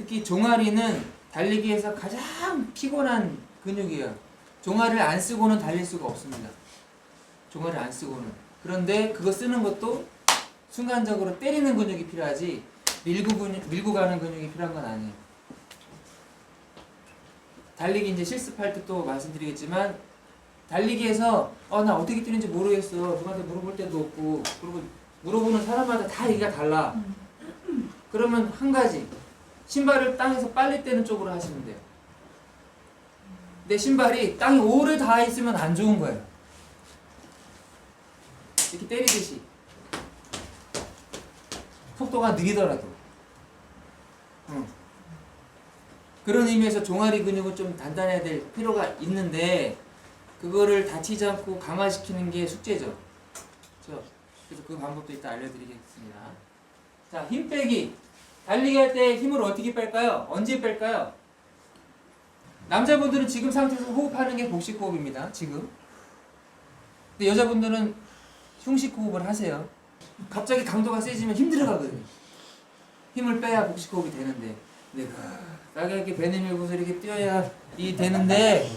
특히 종아리는 달리기에서 가장 피곤한 근육이에요. 종아리를 안 쓰고는 달릴 수가 없습니다. 종아리를 안 쓰고는. 그런데 그거 쓰는 것도 순간적으로 때리는 근육이 필요하지 밀고 가는 근육이 필요한 건 아니에요. 달리기 이제 실습할 때 또 말씀드리겠지만 달리기에서 나 어떻게 뛰는지 모르겠어. 누구한테 물어볼 때도 없고 그리고 물어보는 사람마다 다 얘기가 달라. 그러면 한 가지 신발을 땅에서 빨리 떼는 쪽으로 하시면 돼요. 내 신발이 땅에 오래 닿아 있으면 안 좋은 거예요. 이렇게 때리듯이 속도가 느리더라도 그런 의미에서 종아리 근육은 좀 단단해야 될 필요가 있는데 그거를 다치지 않고 강화시키는 게 숙제죠. 그래서 그 방법도 이따 알려드리겠습니다. 자, 힘 빼기. 달리기 할 때 힘을 어떻게 뺄까요? 언제 뺄까요? 남자분들은 지금 상태에서 호흡하는 게 복식 호흡입니다. 지금. 근데 여자분들은 흉식 호흡을 하세요. 갑자기 강도가 세지면 힘들어가거든요. 힘을 빼야 복식 호흡이 되는데 내가 이렇게 배 내밀고서 이렇게 뛰어야 이 되는데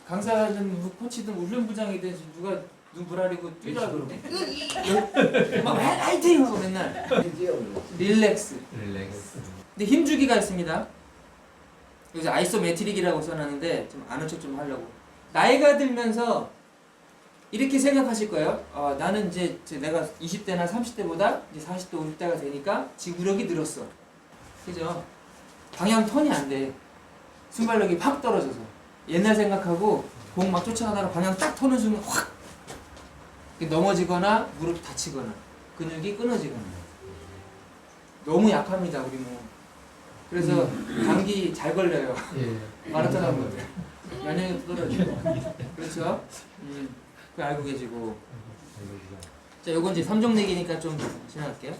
강사든 코치든 훈련부장이든 누가 눈 부라리고 뛰라 그러네. 막 화이팅 하고 맨날 릴렉스. 근데 힘주기가 있습니다. 여기서 아이소메트릭이라고 써놨는데 좀 아는 척 좀 하려고. 나이가 들면서 이렇게 생각하실 거예요. 나는 이제 내가 20대나 30대보다 이제 40대, 50대가 되니까 지구력이 늘었어. 그죠? 방향 턴이 안 돼. 순발력이 확 떨어져서. 옛날 생각하고 공 막 쫓아가다가 방향 딱 터는 순간 확 넘어지거나 무릎 다치거나 근육이 끊어지거나. 너무 약합니다 우리 몸. 그래서 감기 잘 걸려요. 마라톤 한 분들 면역력이 떨어지고. 그렇죠? 그거 알고 계시고. 자, 요건 이제 3종 내기니까 좀 지나갈게요.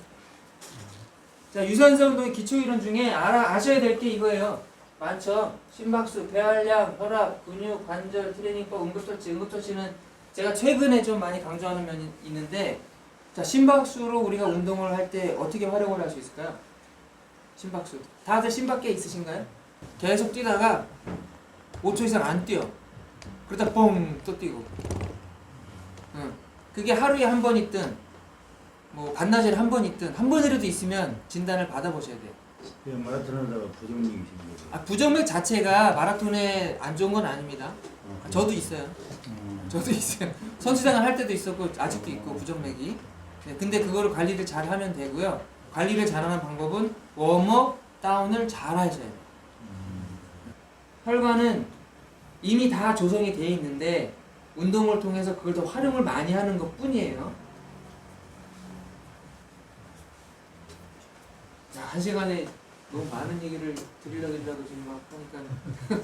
자, 유산소 운동의 기초 이론 중에 아셔야 될 게 이거예요. 많죠? 심박수, 배활량, 혈압, 근육, 관절, 트레이닝법, 응급처치. 응급처치는 제가 최근에 좀 많이 강조하는 면이 있는데, 자, 심박수로 우리가 운동을 할 때 어떻게 활용을 할 수 있을까요? 심박수. 다들 심박계 있으신가요? 계속 뛰다가 5초 이상 안 뛰어. 그러다 뻥 또 뛰고. 그게 하루에 한 번 있든 뭐 반나절에 한 번 있든 한 번이라도 있으면 진단을 받아보셔야 돼요. 마라톤 하다가 부정맥이신 거예요? 부정맥 자체가 마라톤에 안 좋은 건 아닙니다. 저도 있어요. 저도 있어요. 선수생활 할 때도 있었고 아직도 있고 부정맥이. 네, 근데 그거를 관리를 잘 하면 되고요. 관리를 잘하는 방법은 웜업, 다운을 잘 하셔야 돼요. 혈관은 이미 다 조성이 돼 있는데 운동을 통해서 그걸 더 활용을 많이 하는 것 뿐이에요. 자, 한 시간에 너무 많은 얘기를 드리려고 지금 막 하니까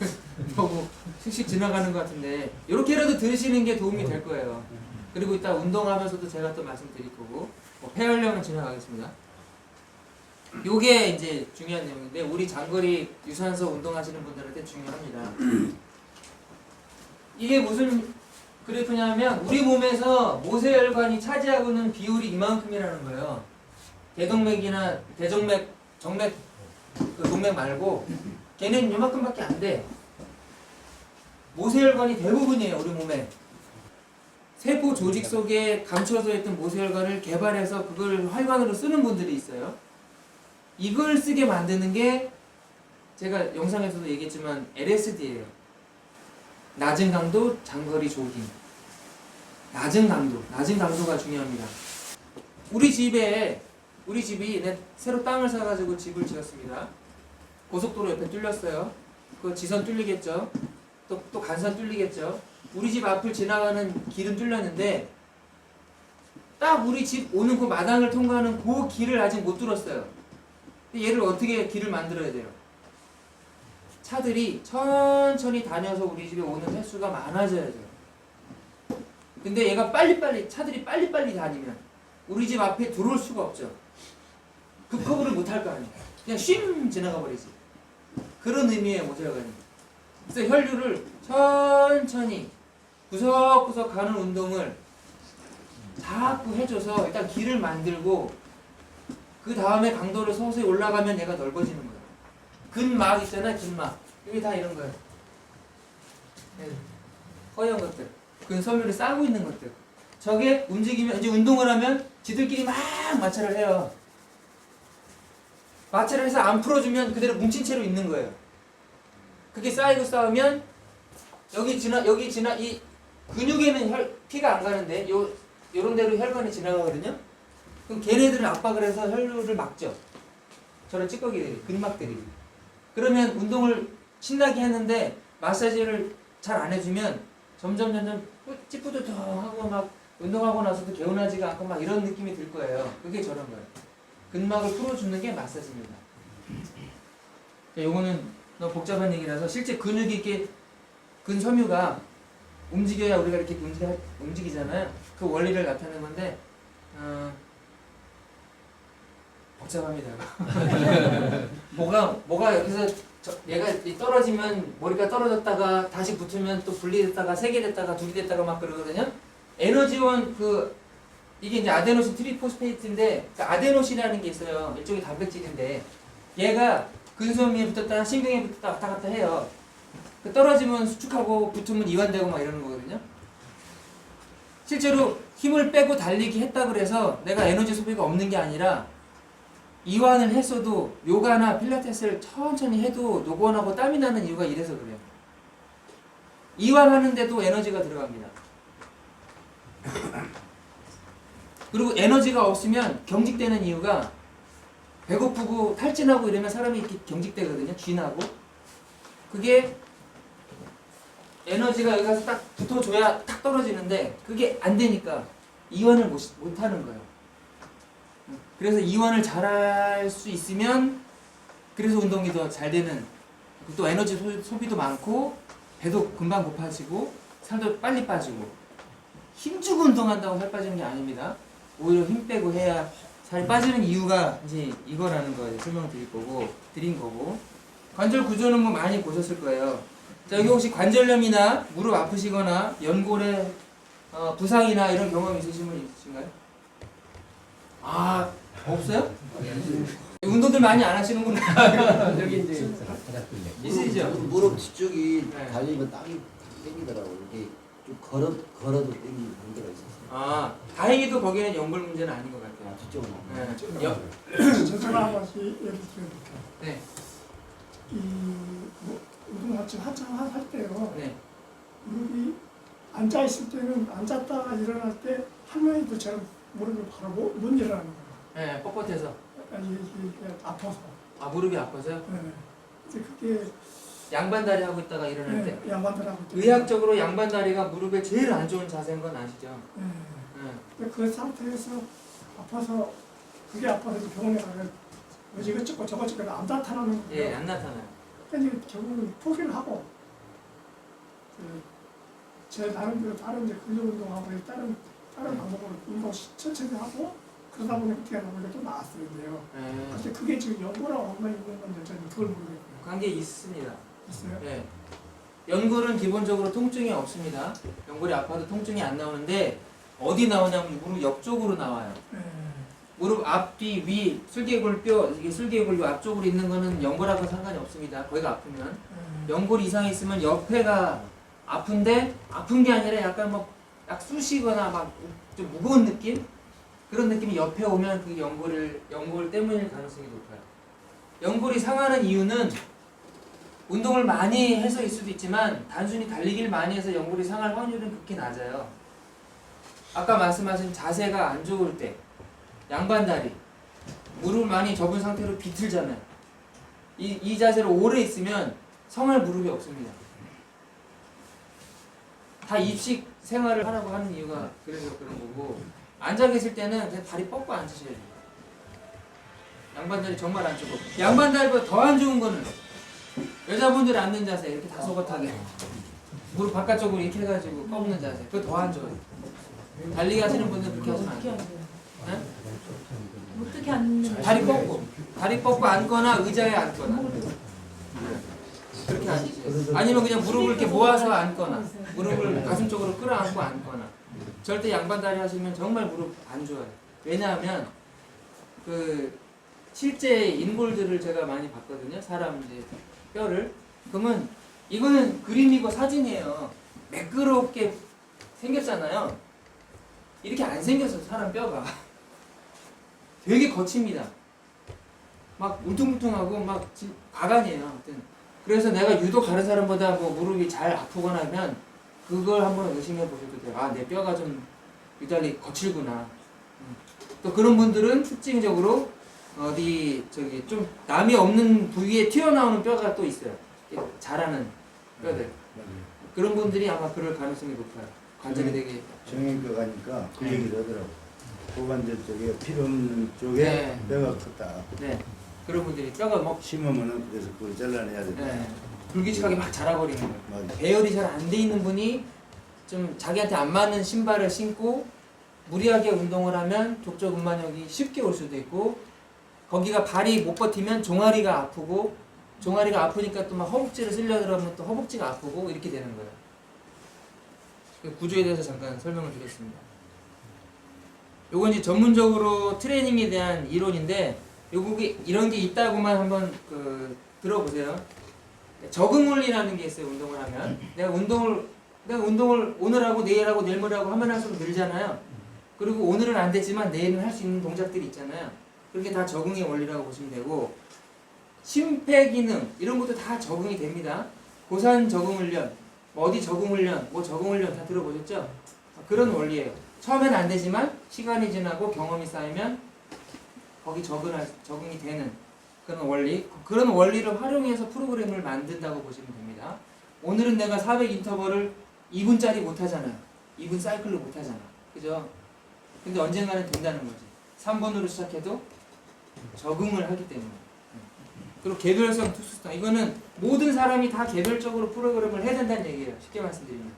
너무 씩씩 지나가는 것 같은데 이렇게라도 들으시는 게 도움이 될 거예요. 그리고 이따 운동하면서도 제가 또 말씀드릴 거고 폐활량은 지나가겠습니다. 요게 이제 중요한 내용인데 우리 장거리 유산소 운동하시는 분들한테 중요합니다. 이게 무슨 그래프냐면 우리 몸에서 모세혈관이 차지하고 있는 비율이 이만큼이라는 거예요. 대동맥이나 대정맥, 정맥, 동맥 말고 걔는 이만큼밖에 안 돼. 모세혈관이 대부분이에요 우리 몸에. 세포 조직 속에 감춰져 있던 모세혈관을 개발해서 그걸 혈관으로 쓰는 분들이 있어요. 이걸 쓰게 만드는 게 제가 영상에서도 얘기했지만 LSD예요. 낮은 강도 장거리 조깅. 낮은 강도가 중요합니다. 우리 집이 새로 땅을 사가지고 집을 지었습니다. 고속도로 옆에 뚫렸어요. 그 지선 뚫리겠죠. 또 간선 뚫리겠죠. 우리 집 앞을 지나가는 길은 뚫렸는데 딱 우리 집 오는 그 마당을 통과하는 그 길을 아직 못 뚫었어요. 근데 얘를 어떻게 길을 만들어야 돼요? 차들이 천천히 다녀서 우리 집에 오는 횟수가 많아져야 돼요. 근데 얘가 차들이 빨리빨리 다니면 우리 집 앞에 들어올 수가 없죠. 급커브를 못 할 거 아니에요. 그냥 쉼 지나가 버리지. 그런 의미의 모세혈관이. 그래서 혈류를 천천히 구석구석 가는 운동을 자꾸 해줘서 일단 길을 만들고 그 다음에 강도를 서서히 올라가면 얘가 넓어지는 거예요. 근막 있잖아요. 근막. 이게 다 이런 거예요. 네. 허연 것들. 근섬유를 싸고 있는 것들. 저게 움직이면 이제 운동을 하면 지들끼리 막 마찰을 해요. 마찰을 해서 안 풀어주면 그대로 뭉친 채로 있는 거예요. 그게 쌓이고 쌓으면 여기 지나 이 근육에는 피가 안 가는데 요런 데로 혈관이 지나가거든요. 그럼 걔네들을 압박을 해서 혈류를 막죠. 저런 찌꺼기들이, 근막들이. 그러면 운동을 신나게 했는데 마사지를 잘 안 해주면 점점 찌뿌드덕하고 막 운동하고 나서도 개운하지가 않고 막 이런 느낌이 들 거예요. 그게 저런 거예요. 근막을 풀어주는 게 마사지입니다. 요거는 너무 복잡한 얘기라서 실제 근육이 이렇게 근섬유가 움직여야 우리가 이렇게 움직이잖아요. 그 원리를 나타내는 건데 복잡합니다. 뭐가 여기서 얘가 떨어지면 머리가 떨어졌다가 다시 붙으면 또 분리됐다가 세 개 됐다가 둘이 됐다가 막 그러거든요. 에너지원 이게 이제 아데노신 트리포스페이트인데 그 아데노신이라는 게 있어요. 일종의 단백질인데 얘가 근섬유에 붙었다 신경에 붙었다 왔다 갔다 해요. 그 떨어지면 수축하고 붙으면 이완되고 막 이러는 거거든요. 실제로 힘을 빼고 달리기 했다 그래서 내가 에너지 소비가 없는 게 아니라 이완을 했어도 요가나 필라테스를 천천히 해도 노곤하고 땀이 나는 이유가 이래서 그래요. 이완하는데도 에너지가 들어갑니다. 그리고 에너지가 없으면 경직되는 이유가 배고프고 탈진하고 이러면 사람이 이렇게 경직되거든요. 쥐나고. 그게 에너지가 여기 가서 딱 붙어줘야 탁 떨어지는데 그게 안 되니까 이완을 못 하는 거예요. 그래서 이완을 잘할 수 있으면 그래서 운동이 더 잘 되는, 또 에너지 소비도 많고 배도 금방 고파지고 살도 빨리 빠지고. 힘주고 운동한다고 살 빠지는 게 아닙니다. 오히려 힘 빼고 해야 살 빠지는 이유가 이제 이거라는 거 드린 거고. 관절 구조는 뭐 많이 보셨을 거예요. 자, 여기 혹시 관절염이나 무릎 아프시거나 연골에 부상이나 이런 경험 있으신 분 있으신가요? 아, 없어요? 운동들 많이 안 하시는구나. 여기 이제 있으시죠? 무릎 뒤쪽이 네. 달리면 땀이 땡기더라고. 이렇게 좀 걸어도 땡기는 문제가 있었어요. 아, 다행히도 거기는 연골 문제는 아닌 것 같아요. 아, 뒤쪽은. 네. 제가 한번 예를 들어볼게요. 네. 운동 한참 할 때요. 네. 무릎이 앉아 있을 때는 앉았다가 일어날 때 할머니도 저런 무릎이 바로 못 일어나는 거예요. 네, 뻣뻣해서. 이게 아파서. 아, 무릎이 아파서요? 네. 이제 그게 양반다리 하고 있다가 일어날 때. 양반들하고. 의학적으로 양반다리가 무릎에 제일 안 좋은 자세인 건 아시죠? 네. 네. 그 상태에서 아파서 그게 아파서 병원에 가면 이것저것 저것저것 안 나타나는 거예요. 예, 안 나타나요. 그러니까 이제 결국은 포기를 하고 제 나름대로 다른 이제 근력 운동하고 다른 방법으로 운동 천천히 하고 그러다 보니 어떻게 하다 보니까 또 나았어요. 네. 근데 그게 지금 연고랑 얼마 있는 건 여전히 그걸 모르겠고요. 관계 있습니다. 있어요? 네. 연골은 기본적으로 통증이 없습니다. 연골이 아파도 통증이 안 나오는데 어디 나오냐면 무릎 옆쪽으로 나와요. 네. 무릎 앞뒤 위 슬개골뼈, 이게 슬개골 앞쪽으로 있는 거는 연골하고 상관이 없습니다. 거기가 아프면. 연골 이상이 있으면 옆에가 아픈데 아픈 게 아니라 약간 약 쑤시거나 막 좀 무거운 느낌? 그런 느낌이 옆에 오면 그 연골 때문일 가능성이 높아요. 연골이 상하는 이유는 운동을 많이 해서일 수도 있지만 단순히 달리기를 많이 해서 연골이 상할 확률은 극히 낮아요. 아까 말씀하신 자세가 안 좋을 때 양반다리, 무릎을 많이 접은 상태로 비틀잖아요. 이 자세로 오래 있으면 성할 무릎이 없습니다. 다 입식 생활을 하라고 하는 이유가 그래서 그런 거고, 앉아 계실 때는 그냥 다리 뻗고 앉으셔야 돼요. 양반다리 정말 안 좋고, 양반다리보다 더 안 좋은 거는 여자분들 앉는 자세, 이렇게 다소곳하게 무릎 바깥쪽으로 이렇게 해가지고 꺾는 자세, 그거 더 안 좋아요. 달리기 하시는 분들은 그렇게 하시면 안 돼요. 네? 어떻게 앉는 다리 뻗고 앉거나 의자에 앉거나 그렇게 앉으세요. 아니면 그냥 무릎을 이렇게 모아서 앉거나 무릎을 가슴 쪽으로 끌어안고 앉거나. 절대 양반다리 하시면 정말 무릎 안 좋아요. 왜냐하면 그 실제 인골들을 제가 많이 봤거든요. 사람 이제 뼈를. 그러면 이거는 그림이고 사진이에요. 매끄럽게 생겼잖아요. 이렇게 안 생겼어 사람 뼈가. 되게 거칩니다. 막 울퉁불퉁하고 막 과간이에요. 아무튼 그래서 내가 유독 다른 사람보다 뭐 무릎이 잘 아프거나 하면 그걸 한번 의심해 보셔도 돼요. 아, 내 뼈가 좀 유달리 거칠구나. 또 그런 분들은 특징적으로 어디 저기 좀 남이 없는 부위에 튀어나오는 뼈가 또 있어요. 이렇게 자라는 뼈들. 맞아요. 그런 분들이 아마 그럴 가능성이 높아요. 관절이 되게. 정형외과 가니까 그 얘기를 하더라고. 고관절 쪽에 필요 없는 쪽에 네. 뼈가 컸다. 네. 그런 분들이 뼈가 뭐 심으면은 그래서 그걸 잘라내야 된다. 네. 불규칙하게 막 자라버리는 거예요. 맞아. 배열이 잘 안 돼 있는 분이 좀 자기한테 안 맞는 신발을 신고 무리하게 운동을 하면 족저 근만형이 쉽게 올 수도 있고, 거기가 발이 못 버티면 종아리가 아프고, 종아리가 아프니까 또 막 허벅지를 쓸려 들어가면 또 허벅지가 아프고 이렇게 되는 거예요. 그 구조에 대해서 잠깐 설명을 드리겠습니다. 요건 이제 전문적으로 트레이닝에 대한 이론인데, 요게 이런 게 있다고만 한번 들어보세요. 적응 원리라는 게 있어요. 운동을 하면 내가 운동을 오늘 하고 내일 하고 내일 모레 하고 하면 할수록 늘잖아요. 그리고 오늘은 안 되지만 내일은 할 수 있는 동작들이 있잖아요. 그렇게 다 적응의 원리라고 보시면 되고, 심폐기능 이런 것도 다 적응이 됩니다. 고산 적응 훈련, 뭐 어디 적응 훈련, 뭐 적응 훈련 다 들어보셨죠? 그런 원리예요. 처음엔 안 되지만 시간이 지나고 경험이 쌓이면 거기 적응이 되는 그런 원리. 그런 원리를 활용해서 프로그램을 만든다고 보시면 됩니다. 오늘은 내가 400 인터벌을 2분짜리 못 하잖아요. 2분 사이클로 못 하잖아. 그죠? 근데 언젠가는 된다는 거지. 3분으로 시작해도 적응을 하기 때문에. 그리고 개별성, 특수성. 이거는 모든 사람이 다 개별적으로 프로그램을 해야 된다는 얘기예요. 쉽게 말씀드리면.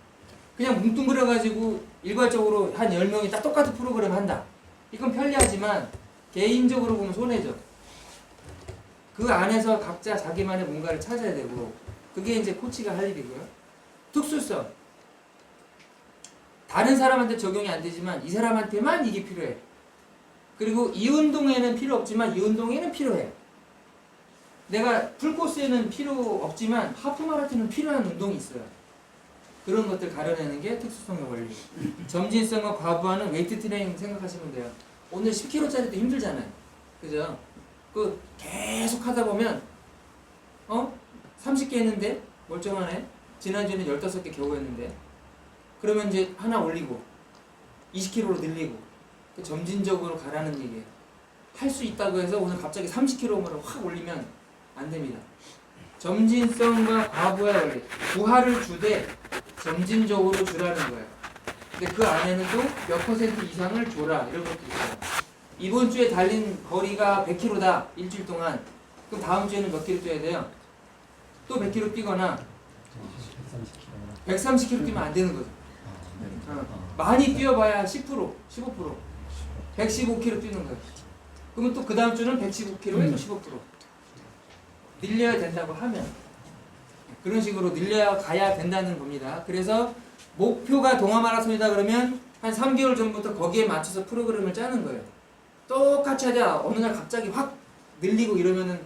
그냥 뭉뚱그려가지고 일괄적으로 한 10명이 딱 똑같은 프로그램 한다. 이건 편리하지만 개인적으로 보면 손해죠. 그 안에서 각자 자기만의 뭔가를 찾아야 되고, 그게 이제 코치가 할 일이고요. 특수성. 다른 사람한테 적용이 안 되지만 이 사람한테만 이게 필요해. 그리고 이 운동에는 필요 없지만 이 운동에는 필요해. 내가 풀코스에는 필요 없지만 하프 마라톤은 필요한 운동이 있어요. 그런 것들 가려내는 게 특수성의 원리. 점진성과 과부하는 웨이트 트레이닝 생각하시면 돼요. 오늘 10kg짜리도 힘들잖아요. 그죠? 그 계속 하다 보면 30개 했는데 멀쩡하네. 지난주에는 15개 겨우 했는데, 그러면 이제 하나 올리고 20kg로 늘리고 점진적으로 가라는 얘기예요. 할 수 있다고 해서 오늘 갑자기 30kg으로 확 올리면 안 됩니다. 점진성과 과부하의 원리. 부하를 주되 점진적으로 주라는 거예요. 근데 그 안에는 또 몇 퍼센트 이상을 줘라 이런 것도 있어요. 이번 주에 달린 거리가 100km다 일주일 동안. 그럼 다음 주에는 몇 킬로 뛰어야 돼요? 또 100km 뛰거나 130km 뛰면 안 되는 거죠. 많이 뛰어봐야 10%, 15%, 115km 뛰는 거예요. 그러면 또 그 다음 주는 115km에 또 15%. 늘려야 된다고 하면 그런 식으로 늘려야 가야 된다는 겁니다. 그래서 목표가 동아마라톤이다 그러면 한 3개월 전부터 거기에 맞춰서 프로그램을 짜는 거예요. 똑같이 하자 어느 날 갑자기 확 늘리고 이러면은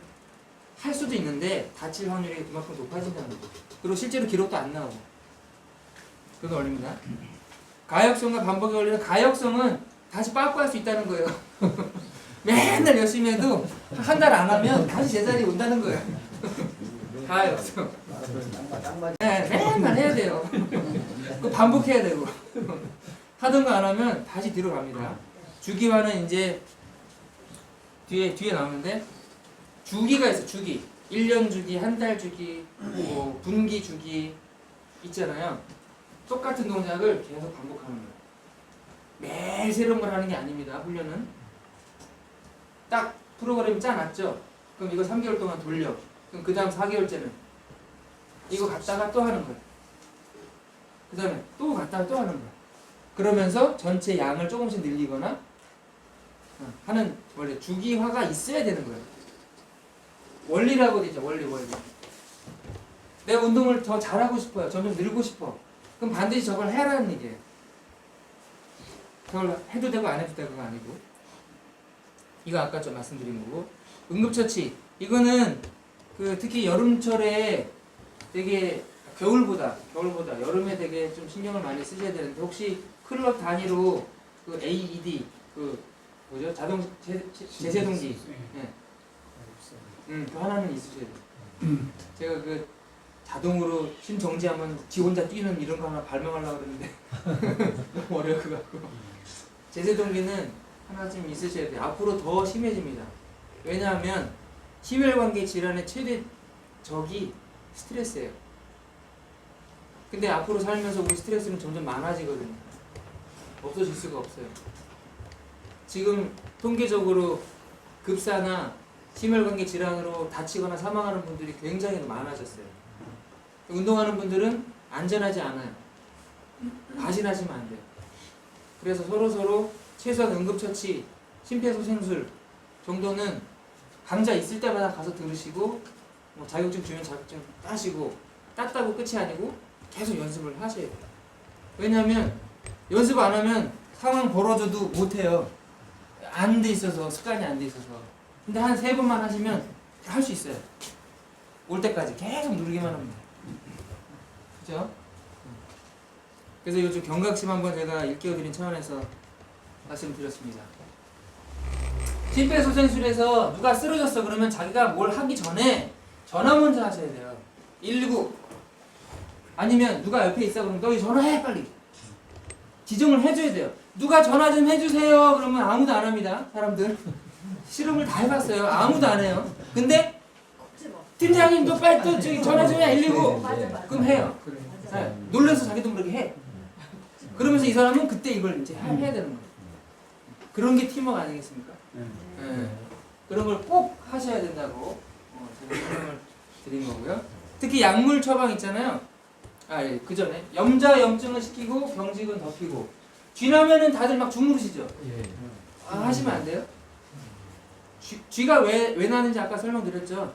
할 수도 있는데 다칠 확률이 그만큼 높아진다는 거죠. 그리고 실제로 기록도 안 나오고. 그건 원리입니다. 가역성과 반복의 원리는, 가역성은 다시 빠꾸할 수 있다는 거예요. 맨날 열심히 해도 한 달 안 하면 다시 제자리에 온다는 거예요. 가역성. 네, 맨날 해야 돼요. 그 반복해야 되고. 하던 거 안 하면 다시 뒤로 갑니다. 주기화는 이제 뒤에 나오는데, 주기가 있어. 주기. 1년 주기, 한 달 주기, 뭐 분기 주기 있잖아요. 똑같은 동작을 계속 반복하는 거예요. 매일 새로운 걸 하는 게 아닙니다. 훈련은 딱 프로그램 짜놨죠. 그럼 이거 3개월 동안 돌려. 그럼 그 다음 4개월째는 이거 갔다가 또 하는 거예요. 그 다음에 또 갔다가 또 하는 거예요. 그러면서 전체 양을 조금씩 늘리거나 하는 원래 주기화가 있어야 되는 거예요. 원리라고 되죠. 원리. 내가 운동을 더 잘하고 싶어요. 점점 늘고 싶어. 그럼 반드시 저걸 해라는 얘기예요. 저걸 해도 되고 안 해도 되고가 아니고, 이거 아까 좀 말씀드린 거고. 응급처치. 이거는 그 특히 여름철에 되게 겨울보다 여름에 되게 좀 신경을 많이 쓰셔야 되는데 혹시 클럽 단위로 그 AED 그 뭐죠? 자동 제세동기. 예. 그 하나는 있으셔야 돼요. 제가 그 자동으로 심 정지하면 지 혼자 뛰는 이런 거 하나 발명하려고 그러는데 너무 어려워 그거 갖고. 제세동기는 하나쯤 있으셔야 돼요. 앞으로 더 심해집니다. 왜냐하면 심혈관계 질환의 최대 적이 스트레스예요. 근데 앞으로 살면서 우리 스트레스는 점점 많아지거든요. 없어질 수가 없어요. 지금 통계적으로 급사나 심혈관계 질환으로 다치거나 사망하는 분들이 굉장히 많아졌어요. 운동하는 분들은 안전하지 않아요. 과신하시면 안 돼요. 그래서 서로 최소한 응급처치, 심폐소생술 정도는 강좌 있을 때마다 가서 들으시고 뭐 자격증 주면 자격증 따시고 땄다고 끝이 아니고 계속 연습을 하셔야 돼요. 왜냐하면 연습 안 하면 상황 벌어져도 못해요. 안 돼 있어서 습관이 안 돼 있어서. 근데 한 3번만 하시면 할 수 있어요. 올 때까지 계속 누르기만 합니다. 그죠? 그래서 요즘 경각심 한번 제가 일깨워드린 차원에서 말씀드렸습니다. 심폐소생술에서 누가 쓰러졌어 그러면 자기가 뭘 하기 전에 전화 먼저 하셔야 돼요. 119 아니면 누가 옆에 있어 그러면 너희 전화해 빨리. 지정을 해줘야 돼요. 누가 전화 좀 해주세요 그러면 아무도 안 합니다. 사람들 실험을 다 해봤어요. 아무도 안 해요. 근데 팀장님 너 빨리 또 저기 전화 좀 해 119 그럼 해요. 네. 놀라서 자기도 모르게 해. 그러면서 이 사람은 그때 이걸 이제 해야 되는 거예요. 그런 게 팀워크 아니겠습니까? 네. 그런 걸 꼭 하셔야 된다고 제가 설명을 드린 거고요. 특히 약물 처방 있잖아요. 그 전에 염증을 시키고 병직은 덮이고 쥐나면은 다들 막 주무르시죠. 하시면 안 돼요. 쥐가 왜 나는지 아까 설명드렸죠.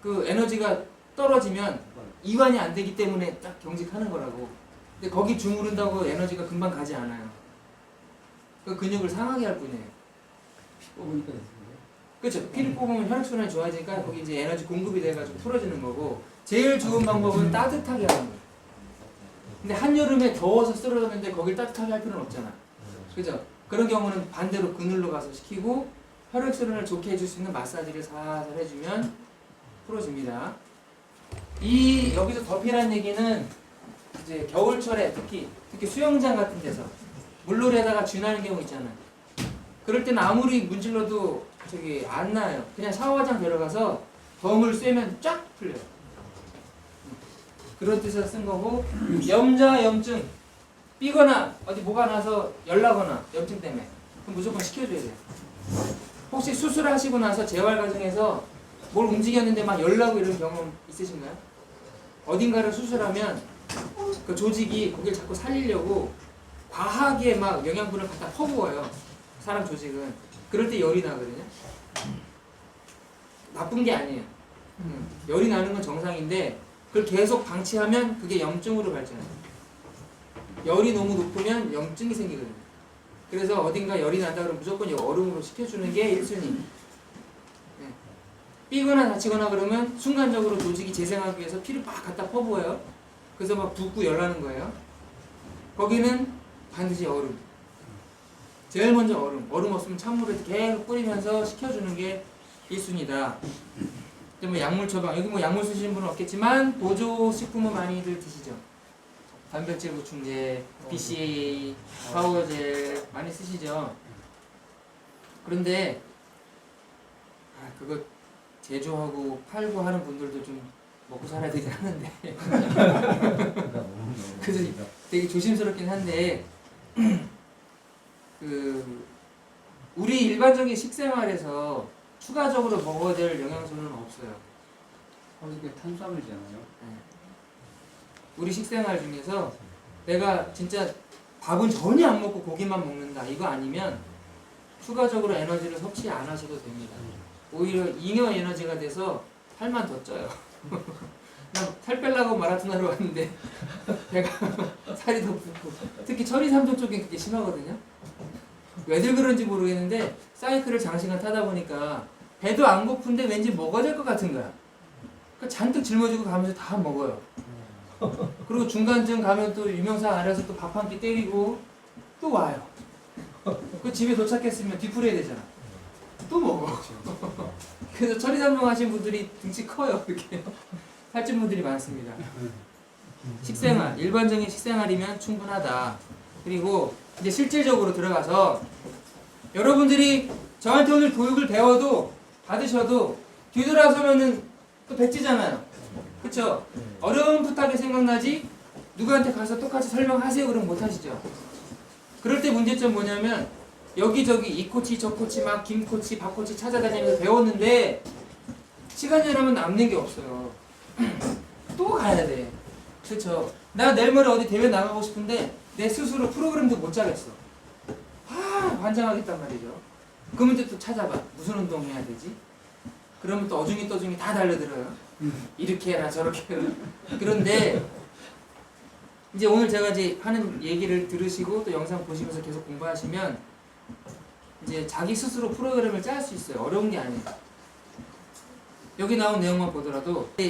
그 에너지가 떨어지면 이완이 안 되기 때문에 딱 경직하는 거라고. 근데 거기 주무른다고 에너지가 금방 가지 않아요. 그 근육을 상하게 할 뿐이에요. 그렇죠. 피를 뽑으면 혈액순환이 좋아지니까 거기 이제 에너지 공급이 돼가지고 풀어지는 거고 제일 좋은 방법은 따뜻하게 하는 거예요. 근데 한여름에 더워서 쓰러졌는데 거길 따뜻하게 할 필요는 없잖아. 그죠? 그런 경우는 반대로 그늘로 가서 시키고 혈액순환을 좋게 해줄 수 있는 마사지를 살살 해주면 풀어집니다. 여기서 덮이라는 얘기는 이제 겨울철에 특히 수영장 같은 데서 물놀이하다가 쥐나는 경우 있잖아요. 그럴 때는 아무리 문질러도 저기 안 나요. 그냥 샤워장 들어가서 덤을 쐬면 쫙 풀려요. 그런 뜻에서 쓴 거고 염증 삐거나 어디 뭐가 나서 열나거나 염증 때문에 그럼 무조건 시켜줘야 돼요. 혹시 수술하시고 나서 재활 과정에서 뭘 움직였는데 막 열나고 이런 경험 있으신가요? 어딘가를 수술하면 그 조직이 거길 자꾸 살리려고 과하게 막 영양분을 갖다 퍼부어요. 사람 조직은. 그럴 때 열이 나거든요. 나쁜 게 아니에요. 열이 나는 건 정상인데 그걸 계속 방치하면 그게 염증으로 발전해요. 열이 너무 높으면 염증이 생기거든요. 그래서 어딘가 열이 난다 그러면 무조건 얼음으로 식혀주는 게 1순위. 삐거나 다치거나 그러면 순간적으로 조직이 재생하기 위해서 피를 막 갖다 퍼부어요. 그래서 막 붓고 열나는 거예요. 거기는 반드시 얼음. 제일 먼저 얼음. 얼음 없으면 찬물을 계속 뿌리면서 식혀주는 게 1순위다. 뭐 약물 처방. 여기 뭐 약물 쓰시는 분은 없겠지만 보조식품은 많이들 드시죠. 단백질 보충제, BCAA, 파우더젤 많이 쓰시죠. 그런데 그거 제조하고 팔고 하는 분들도 좀 먹고 살아야 되긴 하는데 그래서 되게 조심스럽긴 한데 우리 일반적인 식생활에서 추가적으로 먹어야 될 영양소는 없어요. 이게 탄수화물이잖아요. 우리 식생활 중에서 내가 진짜 밥은 전혀 안 먹고 고기만 먹는다 이거 아니면 추가적으로 에너지를 섭취 안 하셔도 됩니다. 오히려 잉여 에너지가 돼서 살만 더 쪄요. 나 살 빼려고 마라톤 하러 왔는데 배가 살이 더 붓고 특히 철이 3종 쪽에 그게 심하거든요. 왜들 그런지 모르겠는데 사이클을 장시간 타다 보니까 배도 안 고픈데 왠지 먹어야 될 것 같은 거야. 그러니까 잔뜩 짊어지고 가면서 다 먹어요. 그리고 중간쯤 가면 또 유명상 아래서 또 밥 한 끼 때리고 또 와요. 그 집에 도착했으면 뒤풀어야 되잖아. 또 먹어. 그래서 처리산동 하신 분들이 등치 커요. 이렇게 살찐 분들이 많습니다. 식생활, 일반적인 식생활이면 충분하다. 그리고 이제 실질적으로 들어가서 여러분들이 저한테 오늘 교육을 배워도 받으셔도 뒤돌아서면은 또 백지잖아요. 그쵸? 어려운 부탁이 생각나지 누구한테 가서 똑같이 설명하세요 그러면 못하시죠. 그럴 때 문제점 뭐냐면 여기저기 이 코치 저 코치 막 김 코치 박 코치 찾아다니면서 배웠는데 시간이 지나면 남는 게 없어요. 또 가야 돼. 그쵸? 나 내일 모레 어디 대회 나가고 싶은데 내 스스로 프로그램도 못 짜겠어. 환장하겠단 말이죠. 그러면 이제 또 찾아봐. 무슨 운동 해야 되지? 그러면 또 어중이 떠중이 다 달려들어요. 이렇게 해라 저렇게 해라. 그런데 이제 오늘 제가 이제 하는 얘기를 들으시고 또 영상 보시면서 계속 공부하시면 이제 자기 스스로 프로그램을 짤 수 있어요. 어려운 게 아니에요. 여기 나온 내용만 보더라도